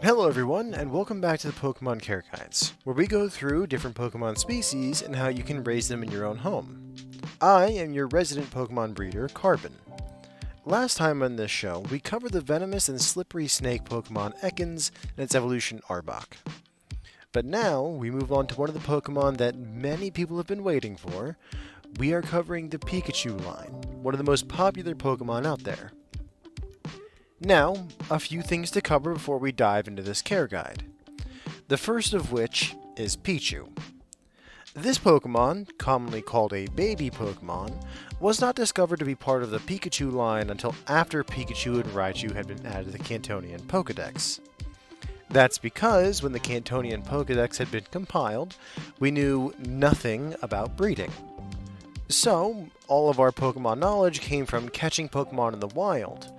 Hello everyone, and welcome back to the Pokemon Care Guides, where we go through different Pokemon species and how you can raise them in your own home. I am your resident Pokemon breeder, Carbon. Last time on this show, we covered the venomous and slippery snake Pokemon Ekans and its evolution Arbok. But now, we move on to one of the Pokemon that many people have been waiting for. We are covering the Pikachu line, one of the most popular Pokemon out there. Now, a few things to cover before we dive into this care guide. The first of which is Pikchu. This Pokemon, commonly called a baby Pokemon, was not discovered to be part of the Pikachu line until after Pikachu and Raichu had been added to the Cantonian Pokédex. That's because when the Cantonian Pokédex had been compiled, we knew nothing about breeding. So, all of our Pokemon knowledge came from catching Pokemon in the wild,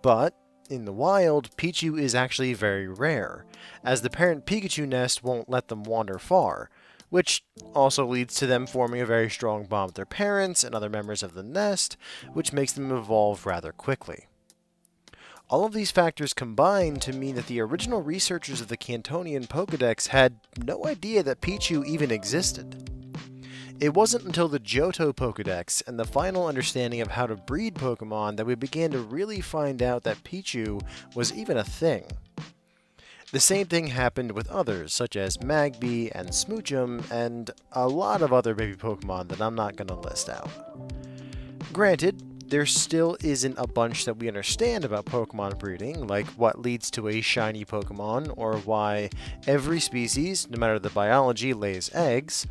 but in the wild, Pikchu is actually very rare, as the parent Pikachu nest won't let them wander far, which also leads to them forming a very strong bond with their parents and other members of the nest, which makes them evolve rather quickly. All of these factors combine to mean that the original researchers of the Cantonian Pokédex had no idea that Pikchu even existed. It wasn't until the Johto Pokédex and the final understanding of how to breed Pokemon that we began to really find out that Pikchu was even a thing. The same thing happened with others, such as Magby and Smoochum, and a lot of other baby Pokemon that I'm not going to list out. Granted, there still isn't a bunch that we understand about Pokemon breeding, like what leads to a shiny Pokemon, or why every species, no matter the biology, lays eggs,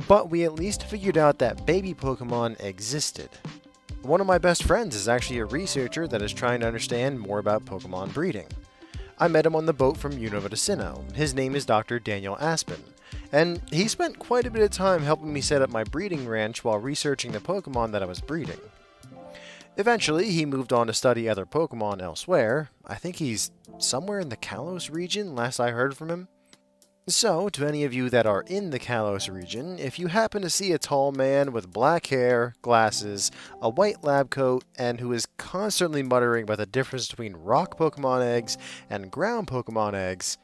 but we at least figured out that baby Pokemon existed. One of my best friends is actually a researcher that is trying to understand more about Pokemon breeding. I met him on the boat from Unova to Sinnoh. His name is Dr. Daniel Aspen, and he spent quite a bit of time helping me set up my breeding ranch while researching the Pokemon that I was breeding. Eventually, he moved on to study other Pokemon elsewhere. I think he's somewhere in the Kalos region, last I heard from him. So, to any of you that are in the Kalos region, if you happen to see a tall man with black hair, glasses, a white lab coat, and who is constantly muttering about the difference between rock Pokemon eggs and ground Pokemon eggs,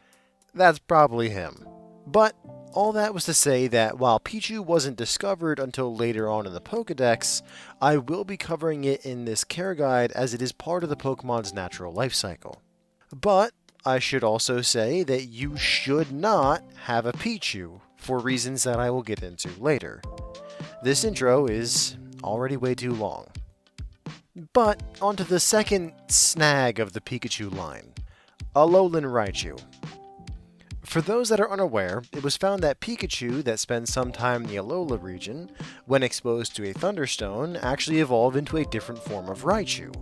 that's probably him. But all that was to say that while Pikchu wasn't discovered until later on in the Pokédex, I will be covering it in this care guide as it is part of the Pokemon's natural life cycle. But I should also say that you should not have a Pikchu, for reasons that I will get into later. This intro is already way too long. But onto the second snag of the Pikachu line, Alolan Raichu. For those that are unaware, it was found that Pikachu that spends some time in the Alola region, when exposed to a Thunderstone, actually evolve into a different form of Raichu,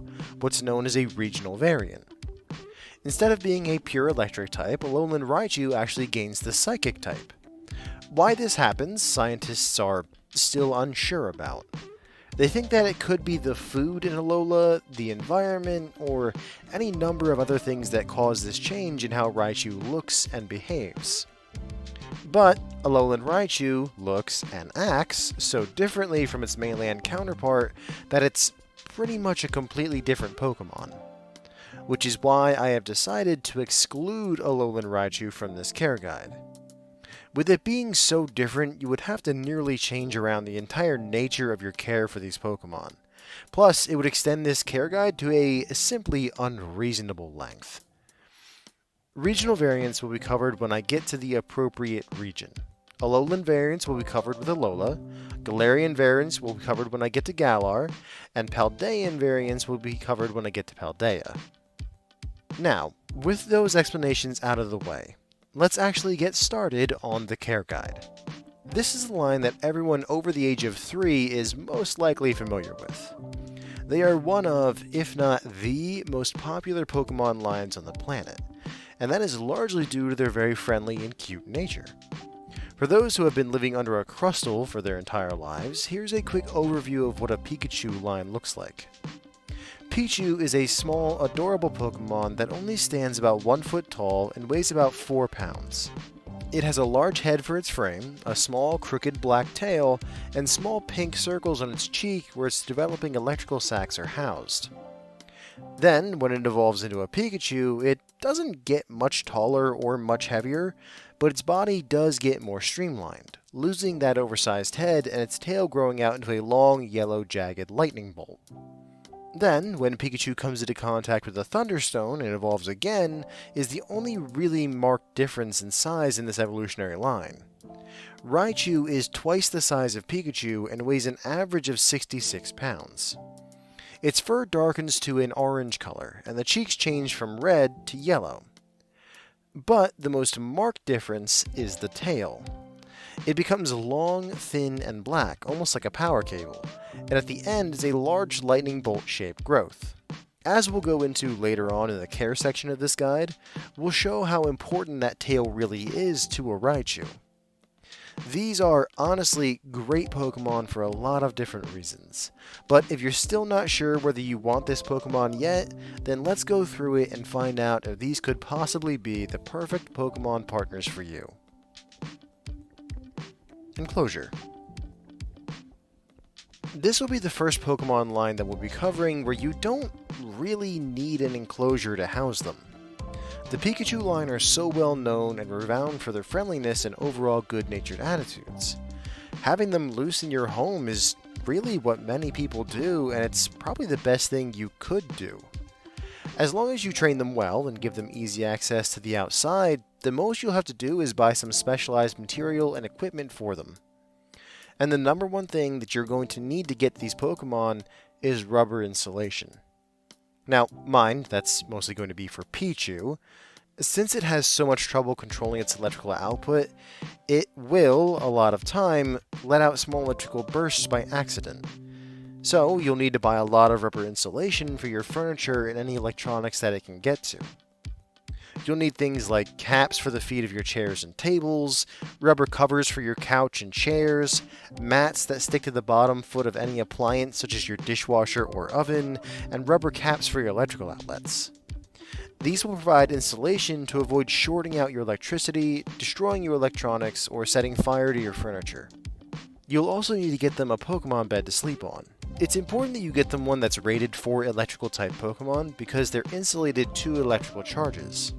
what's known as a regional variant. Instead of being a pure electric type, Alolan Raichu actually gains the psychic type. Why this happens, scientists are still unsure about. They think that it could be the food in Alola, the environment, or any number of other things that cause this change in how Raichu looks and behaves. But Alolan Raichu looks and acts so differently from its mainland counterpart that it's pretty much a completely different Pokemon. Which is why I have decided to exclude Alolan Raichu from this care guide. With it being so different, you would have to nearly change around the entire nature of your care for these Pokemon. Plus, it would extend this care guide to a simply unreasonable length. Regional variants will be covered when I get to the appropriate region. Alolan variants will be covered with Alola, Galarian variants will be covered when I get to Galar, and Paldean variants will be covered when I get to Paldea. Now, with those explanations out of the way, let's actually get started on the care guide. This is the line that everyone over the age of 3 is most likely familiar with. They are one of, if not the, most popular Pokemon lines on the planet, and that is largely due to their very friendly and cute nature. For those who have been living under a crustal for their entire lives, here's a quick overview of what a Pikachu line looks like. Pikchu is a small, adorable Pokemon that only stands about 1 foot tall and weighs about 4 pounds. It has a large head for its frame, a small, crooked black tail, and small pink circles on its cheek where its developing electrical sacs are housed. Then, when it evolves into a Pikachu, it doesn't get much taller or much heavier, but its body does get more streamlined, losing that oversized head and its tail growing out into a long, yellow, jagged lightning bolt. Then, when Pikachu comes into contact with a Thunderstone and evolves again, is the only really marked difference in size in this evolutionary line. Raichu is twice the size of Pikachu and weighs an average of 66 pounds. Its fur darkens to an orange color, and the cheeks change from red to yellow. But the most marked difference is the tail. It becomes long, thin, and black, almost like a power cable, and at the end is a large lightning bolt-shaped growth. As we'll go into later on in the care section of this guide, we'll show how important that tail really is to a Raichu. These are honestly great Pokemon for a lot of different reasons, but if you're still not sure whether you want this Pokemon yet, then let's go through it and find out if these could possibly be the perfect Pokemon partners for you. Enclosure. This will be the first Pokemon line that we'll be covering where you don't really need an enclosure to house them. The Pikachu line are so well known and renowned for their friendliness and overall good-natured attitudes. Having them loose in your home is really what many people do, and it's probably the best thing you could do. As long as you train them well and give them easy access to the outside, the most you'll have to do is buy some specialized material and equipment for them. And the number one thing that you're going to need to get these Pokemon is rubber insulation. Now, mind, that's mostly going to be for Pikchu. Since it has so much trouble controlling its electrical output, it will, a lot of time, let out small electrical bursts by accident. So, you'll need to buy a lot of rubber insulation for your furniture and any electronics that it can get to. You'll need things like caps for the feet of your chairs and tables, rubber covers for your couch and chairs, mats that stick to the bottom foot of any appliance such as your dishwasher or oven, and rubber caps for your electrical outlets. These will provide insulation to avoid shorting out your electricity, destroying your electronics, or setting fire to your furniture. You'll also need to get them a Pokemon bed to sleep on. It's important that you get them one that's rated for electrical type Pokemon because they're insulated to electrical charges.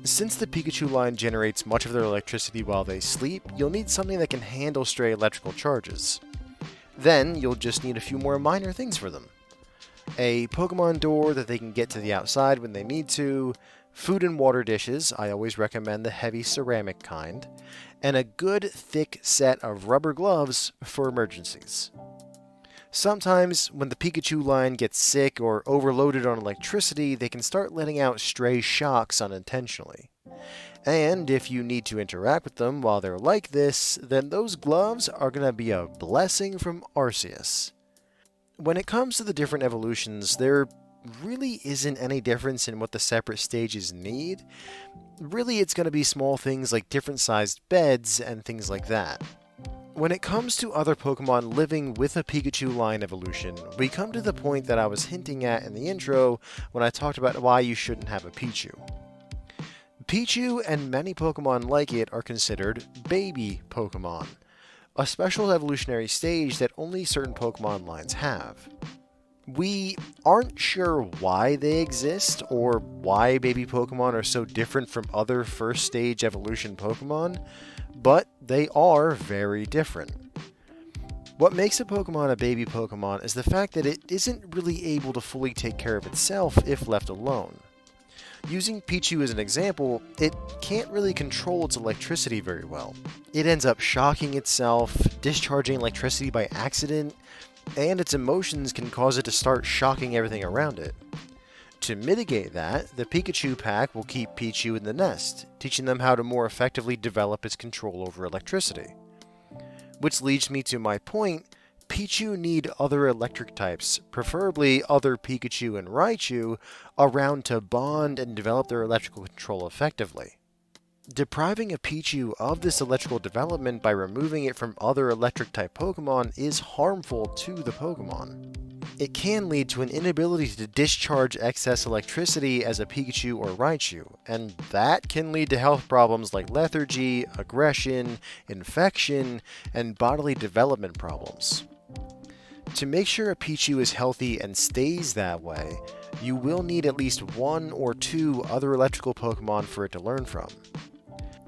Since the Pikachu line generates much of their electricity while they sleep, you'll need something that can handle stray electrical charges. Then, you'll just need a few more minor things for them. A Pokemon door that they can get to the outside when they need to, food and water dishes, I always recommend the heavy ceramic kind, and a good thick set of rubber gloves for emergencies. Sometimes, when the Pikachu line gets sick or overloaded on electricity, they can start letting out stray shocks unintentionally. And if you need to interact with them while they're like this, then those gloves are going to be a blessing from Arceus. When it comes to the different evolutions, there really isn't any difference in what the separate stages need. Really, it's going to be small things like different sized beds and things like that. When it comes to other Pokemon living with a Pikachu line evolution, we come to the point that I was hinting at in the intro when I talked about why you shouldn't have a Pikchu. Pikchu and many Pokemon like it are considered baby Pokemon, a special evolutionary stage that only certain Pokemon lines have. We aren't sure why they exist or why baby Pokemon are so different from other first stage evolution Pokemon, but they are very different. What makes a Pokemon a baby Pokemon is the fact that it isn't really able to fully take care of itself if left alone. Using Pikchu as an example, it can't really control its electricity very well. It ends up shocking itself, discharging electricity by accident, and its emotions can cause it to start shocking everything around it. To mitigate that, the Pikachu pack will keep Pikchu in the nest, teaching them how to more effectively develop its control over electricity. Which leads me to my point, Pikchu need other electric types, preferably other Pikachu and Raichu, around to bond and develop their electrical control effectively. Depriving a Pikchu of this electrical development by removing it from other electric-type Pokemon is harmful to the Pokemon. It can lead to an inability to discharge excess electricity as a Pikachu or Raichu, and that can lead to health problems like lethargy, aggression, infection, and bodily development problems. To make sure a Pikchu is healthy and stays that way, you will need at least one or two other electrical Pokemon for it to learn from.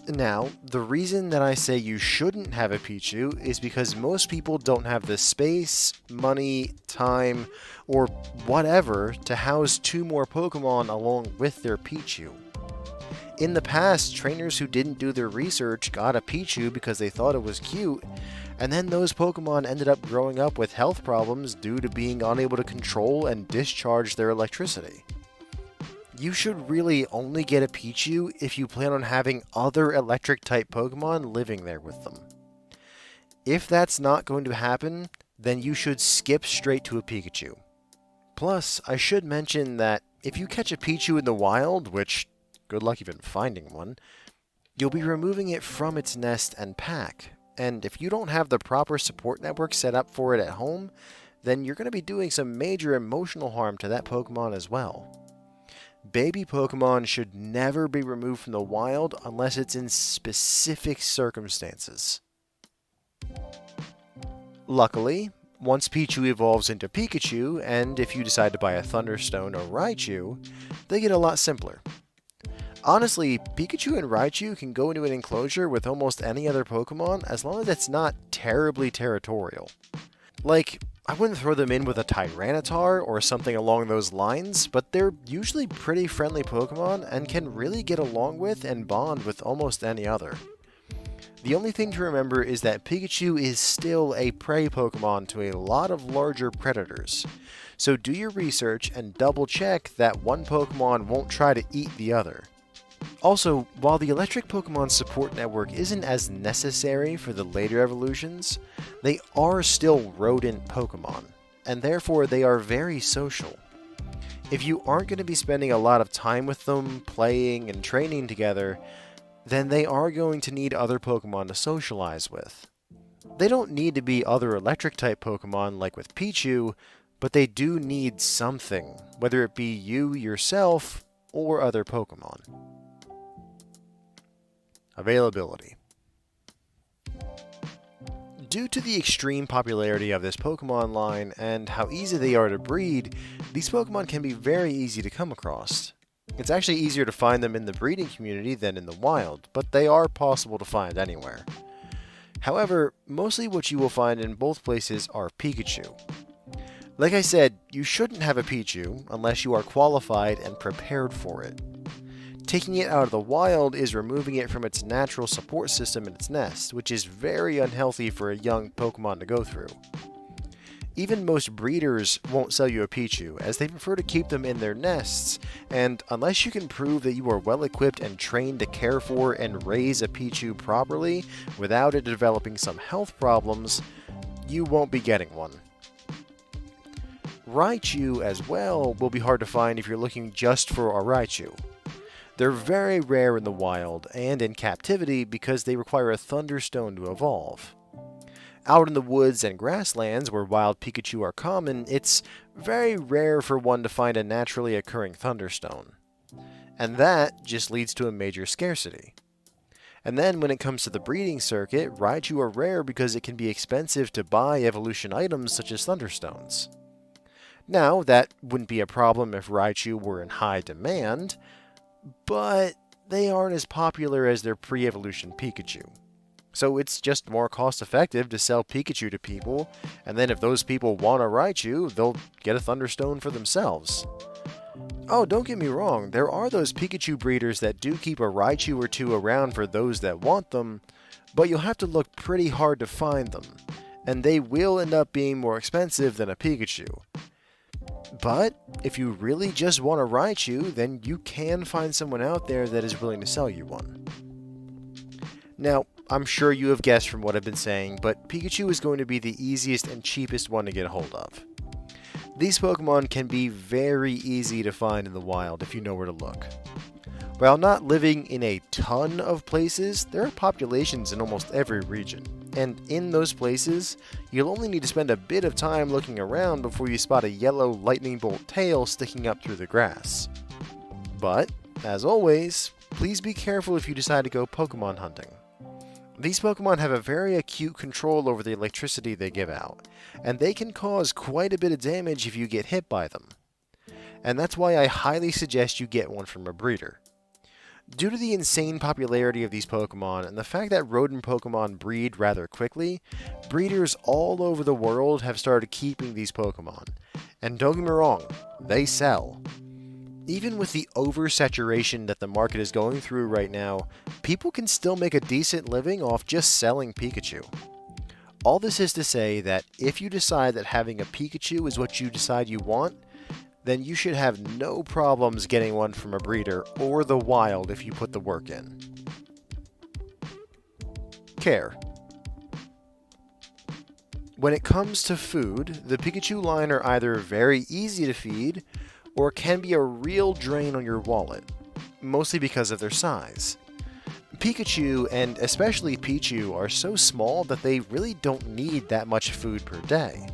Now, the reason that I say you shouldn't have a Pikchu is because most people don't have the space, money, time, or whatever to house two more Pokemon along with their Pikchu. In the past, trainers who didn't do their research got a Pikchu because they thought it was cute, and then those Pokemon ended up growing up with health problems due to being unable to control and discharge their electricity. You should really only get a Pikchu if you plan on having other electric-type Pokemon living there with them. If that's not going to happen, then you should skip straight to a Pikachu. Plus, I should mention that if you catch a Pikchu in the wild, which, good luck even finding one, you'll be removing it from its nest and pack, and if you don't have the proper support network set up for it at home, then you're going to be doing some major emotional harm to that Pokemon as well. Baby Pokemon should never be removed from the wild unless it's in specific circumstances. Luckily, once Pichu evolves into Pikachu, and if you decide to buy a Thunderstone or Raichu, they get a lot simpler. Honestly, Pikachu and Raichu can go into an enclosure with almost any other Pokemon as long as it's not terribly territorial. Like, I wouldn't throw them in with a Tyranitar or something along those lines, but they're usually pretty friendly Pokemon and can really get along with and bond with almost any other. The only thing to remember is that Pikachu is still a prey Pokemon to a lot of larger predators, so do your research and double check that one Pokemon won't try to eat the other. Also, while the electric Pokemon support network isn't as necessary for the later evolutions, they are still rodent Pokemon, and therefore they are very social. If you aren't going to be spending a lot of time with them, playing and training together, then they are going to need other Pokemon to socialize with. They don't need to be other electric type Pokemon like with Pichu, but they do need something, whether it be you yourself or other Pokemon. Availability. Due to the extreme popularity of this Pokemon line and how easy they are to breed, these Pokemon can be very easy to come across. It's actually easier to find them in the breeding community than in the wild, but they are possible to find anywhere. However, mostly what you will find in both places are Pikachu. Like I said, you shouldn't have a Pichu unless you are qualified and prepared for it. Taking it out of the wild is removing it from its natural support system in its nest, which is very unhealthy for a young Pokemon to go through. Even most breeders won't sell you a Pichu, as they prefer to keep them in their nests, and unless you can prove that you are well equipped and trained to care for and raise a Pichu properly without it developing some health problems, you won't be getting one. Raichu as well will be hard to find if you're looking just for a Raichu. They're very rare in the wild and in captivity because they require a Thunderstone to evolve. Out in the woods and grasslands where wild Pikachu are common, it's very rare for one to find a naturally occurring Thunderstone. And that just leads to a major scarcity. And then when it comes to the breeding circuit, Raichu are rare because it can be expensive to buy evolution items such as Thunderstones. Now, that wouldn't be a problem if Raichu were in high demand, but they aren't as popular as their pre-evolution Pikachu. So it's just more cost-effective to sell Pikachu to people, and then if those people want a Raichu, they'll get a Thunderstone for themselves. Oh, don't get me wrong, there are those Pikachu breeders that do keep a Raichu or two around for those that want them, but you'll have to look pretty hard to find them, and they will end up being more expensive than a Pikachu. But if you really just want a Raichu, then you can find someone out there that is willing to sell you one. Now, I'm sure you have guessed from what I've been saying, but Pikachu is going to be the easiest and cheapest one to get a hold of. These Pokemon can be very easy to find in the wild if you know where to look. While not living in a ton of places, there are populations in almost every region. And in those places, you'll only need to spend a bit of time looking around before you spot a yellow lightning bolt tail sticking up through the grass. But, as always, please be careful if you decide to go Pokemon hunting. These Pokemon have a very acute control over the electricity they give out, and they can cause quite a bit of damage if you get hit by them. and that's why I highly suggest you get one from a breeder. Due to the insane popularity of these Pokemon and the fact that rodent Pokemon breed rather quickly, breeders all over the world have started keeping these Pokemon. And don't get me wrong, they sell. Even with the oversaturation that the market is going through right now, people can still make a decent living off just selling Pikachu. All this is to say that if you decide that having a Pikachu is what you decide you want, then you should have no problems getting one from a breeder or the wild if you put the work in. Care. When it comes to food, the Pikachu line are either very easy to feed or can be a real drain on your wallet, mostly because of their size. Pikachu, and especially Pikchu, are so small that they really don't need that much food per day.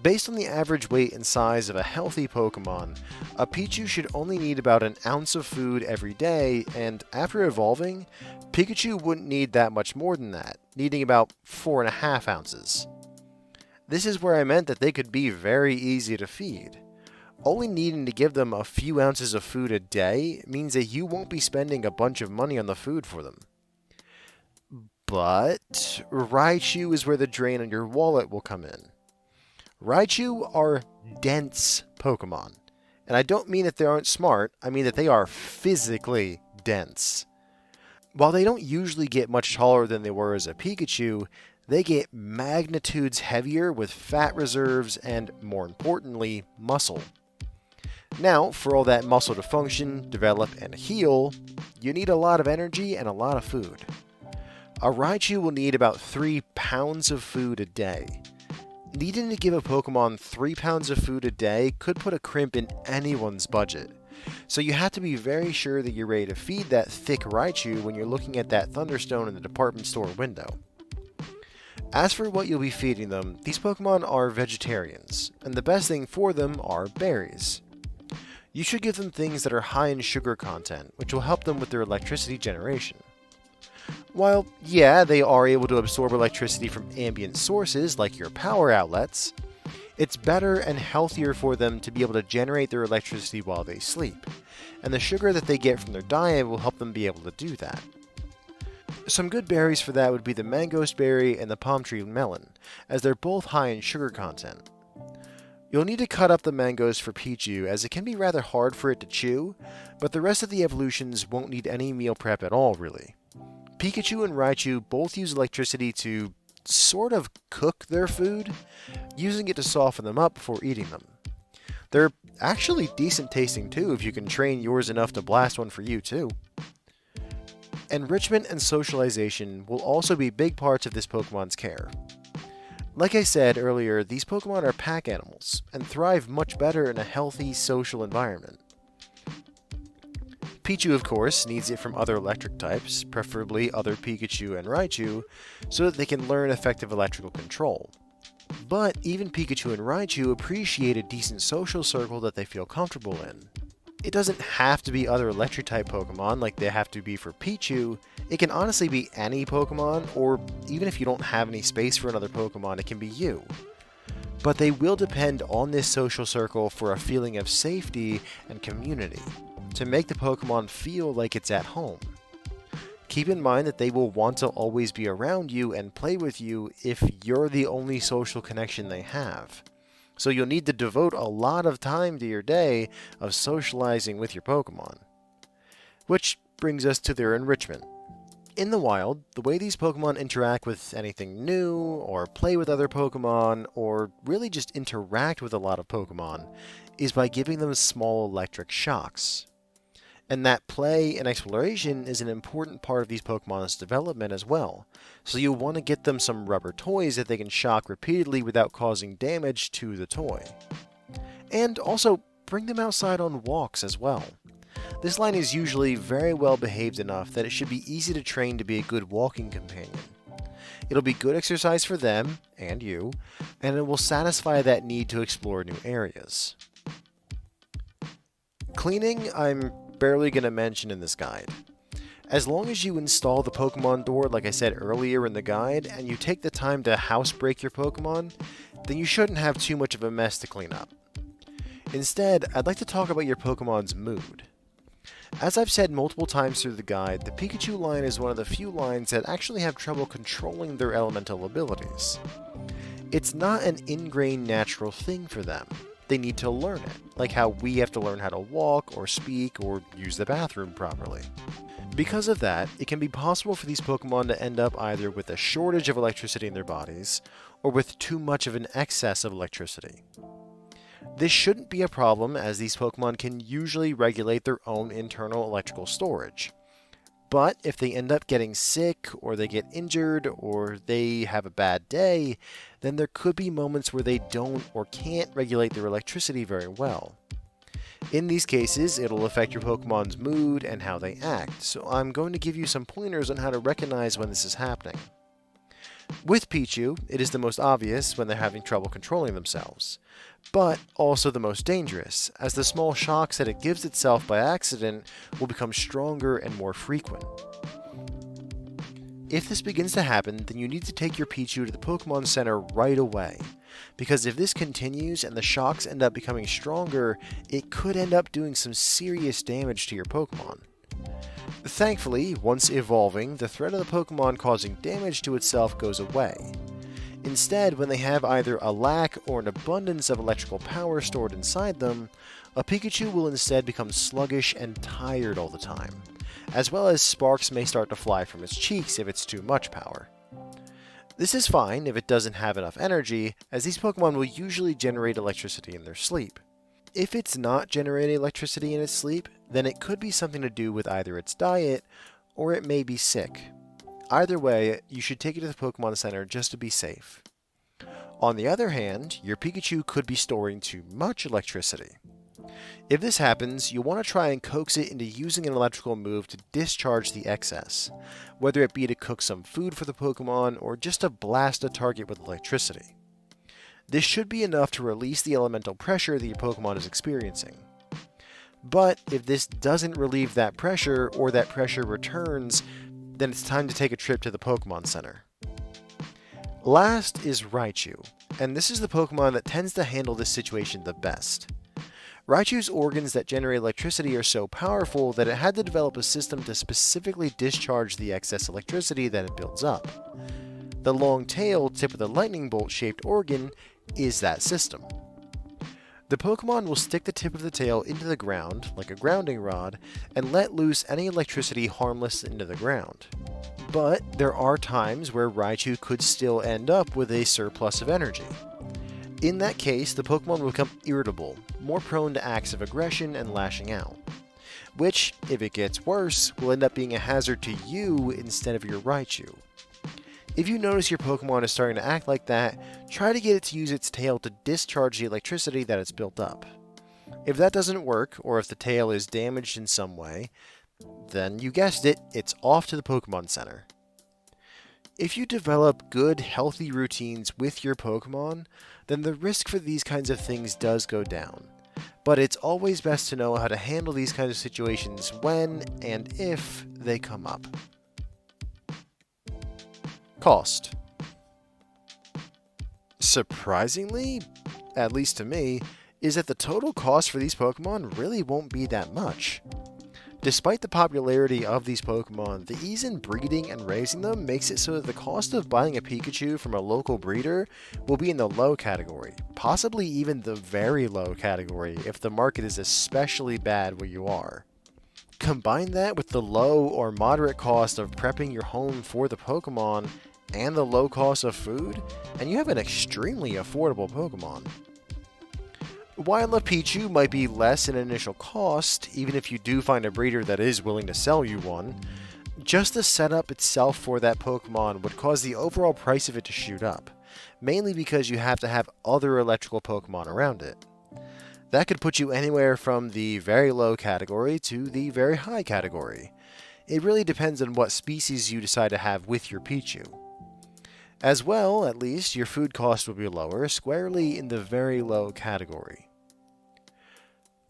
Based on the average weight and size of a healthy Pokemon, a Pikchu should only need about an ounce of food every day, and after evolving, Pikachu wouldn't need that much more than that, needing about 4.5 ounces. This is where I meant that they could be very easy to feed. Only needing to give them a few ounces of food a day means that you won't be spending a bunch of money on the food for them. But Raichu is where the drain on your wallet will come in. Raichu are dense Pokemon. And I don't mean that they aren't smart, I mean that they are physically dense. While they don't usually get much taller than they were as a Pikachu, they get magnitudes heavier with fat reserves and, more importantly, muscle. Now, for all that muscle to function, develop, and heal, you need a lot of energy and a lot of food. A Raichu will need about 3 pounds of food a day. Needing to give a Pokemon 3 pounds of food a day could put a crimp in anyone's budget. So you have to be very sure that you're ready to feed that thick Raichu when you're looking at that Thunderstone in the department store window. As for what you'll be feeding them, these Pokemon are vegetarians, and the best thing for them are berries. You should give them things that are high in sugar content, which will help them with their electricity generation. While, yeah, they are able to absorb electricity from ambient sources like your power outlets, it's better and healthier for them to be able to generate their electricity while they sleep, and the sugar that they get from their diet will help them be able to do that. Some good berries for that would be the mangosteen berry and the palm tree melon, as they're both high in sugar content. You'll need to cut up the mangoes for Pikchu, as it can be rather hard for it to chew, but the rest of the evolutions won't need any meal prep at all, really. Pikachu and Raichu both use electricity to sort of cook their food, using it to soften them up before eating them. They're actually decent tasting too, if you can train yours enough to blast one for you too. Enrichment and socialization will also be big parts of this Pokemon's care. Like I said earlier, these Pokemon are pack animals, and thrive much better in a healthy, social environment. Pikchu, of course, needs it from other electric types, preferably other Pikachu and Raichu, so that they can learn effective electrical control. But even Pikachu and Raichu appreciate a decent social circle that they feel comfortable in. It doesn't have to be other electric type Pokemon like they have to be for Pikchu. It can honestly be any Pokemon, or even if you don't have any space for another Pokemon, it can be you. But they will depend on this social circle for a feeling of safety and community, to make the Pokemon feel like it's at home. Keep in mind that they will want to always be around you and play with you if you're the only social connection they have. So you'll need to devote a lot of time to your day of socializing with your Pokemon. Which brings us to their enrichment. In the wild, the way these Pokemon interact with anything new, or play with other Pokemon, or really just interact with a lot of Pokemon, is by giving them small electric shocks. And that play and exploration is an important part of these Pokemon's development as well, so you'll want to get them some rubber toys that they can shock repeatedly without causing damage to the toy. And also, bring them outside on walks as well. This line is usually very well behaved enough that it should be easy to train to be a good walking companion. It'll be good exercise for them, and you, and it will satisfy that need to explore new areas. Cleaning, I'm barely going to mention in this guide. As long as you install the Pokemon door like I said earlier in the guide, and you take the time to housebreak your Pokemon, then you shouldn't have too much of a mess to clean up. Instead, I'd like to talk about your Pokemon's mood. As I've said multiple times through the guide, the Pikachu line is one of the few lines that actually have trouble controlling their elemental abilities. It's not an ingrained natural thing for them. They need to learn it, like how we have to learn how to walk, or speak, or use the bathroom properly. Because of that, it can be possible for these Pokemon to end up either with a shortage of electricity in their bodies, or with too much of an excess of electricity. This shouldn't be a problem, as these Pokemon can usually regulate their own internal electrical storage. But if they end up getting sick, or they get injured, or they have a bad day, then there could be moments where they don't or can't regulate their electricity very well. In these cases, it'll affect your Pokemon's mood and how they act, so I'm going to give you some pointers on how to recognize when this is happening. With Pichu, it is the most obvious when they're having trouble controlling themselves, but also the most dangerous, as the small shocks that it gives itself by accident will become stronger and more frequent. If this begins to happen, then you need to take your Pichu to the Pokemon Center right away, because if this continues and the shocks end up becoming stronger, it could end up doing some serious damage to your Pokemon. Thankfully, once evolving, the threat of the Pokemon causing damage to itself goes away. Instead, when they have either a lack or an abundance of electrical power stored inside them, a Pikachu will instead become sluggish and tired all the time, as well as sparks may start to fly from its cheeks if it's too much power. This is fine if it doesn't have enough energy, as these Pokemon will usually generate electricity in their sleep. If it's not generating electricity in its sleep, then it could be something to do with either its diet, or it may be sick. Either way, you should take it to the Pokemon Center just to be safe. On the other hand, your Pikachu could be storing too much electricity. If this happens, you'll want to try and coax it into using an electrical move to discharge the excess, whether it be to cook some food for the Pokemon or just to blast a target with electricity. This should be enough to release the elemental pressure that your Pokemon is experiencing. But if this doesn't relieve that pressure, or that pressure returns, then it's time to take a trip to the Pokemon Center. Last is Raichu, and this is the Pokemon that tends to handle this situation the best. Raichu's organs that generate electricity are so powerful that it had to develop a system to specifically discharge the excess electricity that it builds up. The long-tailed, tip-of-the-lightning bolt-shaped organ is that system. The Pokemon will stick the tip of the tail into the ground, like a grounding rod, and let loose any electricity harmless into the ground. But there are times where Raichu could still end up with a surplus of energy. In that case, the Pokemon will become irritable, more prone to acts of aggression and lashing out, which, if it gets worse, will end up being a hazard to you instead of your Raichu. If you notice your Pokemon is starting to act like that, try to get it to use its tail to discharge the electricity that it's built up. If that doesn't work, or if the tail is damaged in some way, then you guessed it, it's off to the Pokemon Center. If you develop good, healthy routines with your Pokemon, then the risk for these kinds of things does go down. But it's always best to know how to handle these kinds of situations when and if they come up. Cost. Surprisingly, at least to me, is that the total cost for these Pokemon really won't be that much. Despite the popularity of these Pokemon, the ease in breeding and raising them makes it so that the cost of buying a Pikachu from a local breeder will be in the low category, possibly even the very low category if the market is especially bad where you are. Combine that with the low or moderate cost of prepping your home for the Pokemon and the low cost of food, and you have an extremely affordable Pokemon. While a Pichu might be less in initial cost, even if you do find a breeder that is willing to sell you one, just the setup itself for that Pokemon would cause the overall price of it to shoot up, mainly because you have to have other electrical Pokemon around it. That could put you anywhere from the very low category to the very high category. It really depends on what species you decide to have with your Pichu. As well, at least, your food cost will be lower, squarely in the very low category.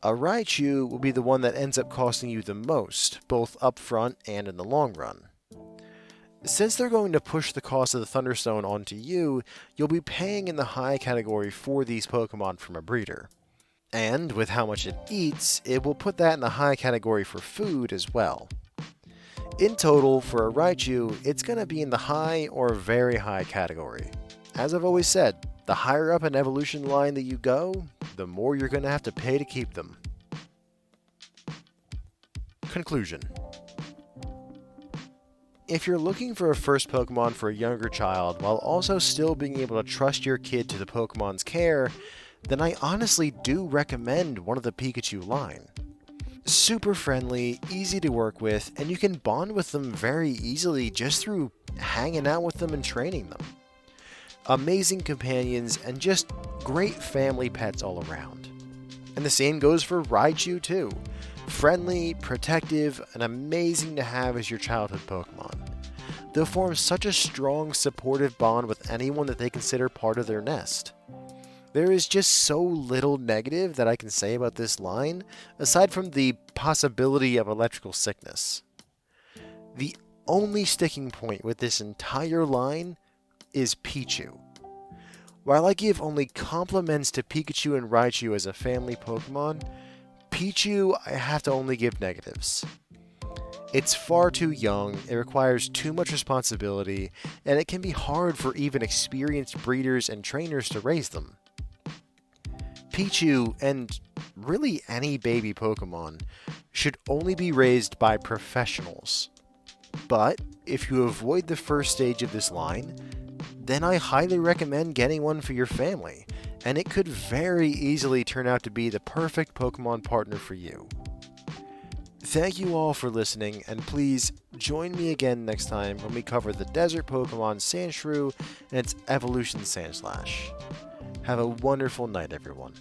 A Raichu will be the one that ends up costing you the most, both upfront and in the long run. Since they're going to push the cost of the Thunderstone onto you, you'll be paying in the high category for these Pokemon from a breeder. And with how much it eats, it will put that in the high category for food as well. In total, for a Raichu, it's going to be in the high or very high category. As I've always said, the higher up an evolution line that you go, the more you're going to have to pay to keep them. Conclusion. If you're looking for a first Pokemon for a younger child while also still being able to trust your kid to the Pokemon's care, then I honestly do recommend one of the Pikachu line. Super friendly, easy to work with, and you can bond with them very easily just through hanging out with them and training them. Amazing companions and just great family pets all around. And the same goes for Raichu too. Friendly, protective, and amazing to have as your childhood Pokemon. They'll form such a strong, supportive bond with anyone that they consider part of their nest. There is just so little negative that I can say about this line, aside from the possibility of electrical sickness. The only sticking point with this entire line is Pikchu. While I give only compliments to Pikachu and Raichu as a family Pokemon, Pikchu I have to only give negatives. It's far too young, it requires too much responsibility, and it can be hard for even experienced breeders and trainers to raise them. Pikchu, and really any baby Pokemon, should only be raised by professionals. But if you avoid the first stage of this line, then I highly recommend getting one for your family, and it could very easily turn out to be the perfect Pokemon partner for you. Thank you all for listening, and please join me again next time when we cover the desert Pokemon Sandshrew and its evolution Sandslash. Have a wonderful night, everyone.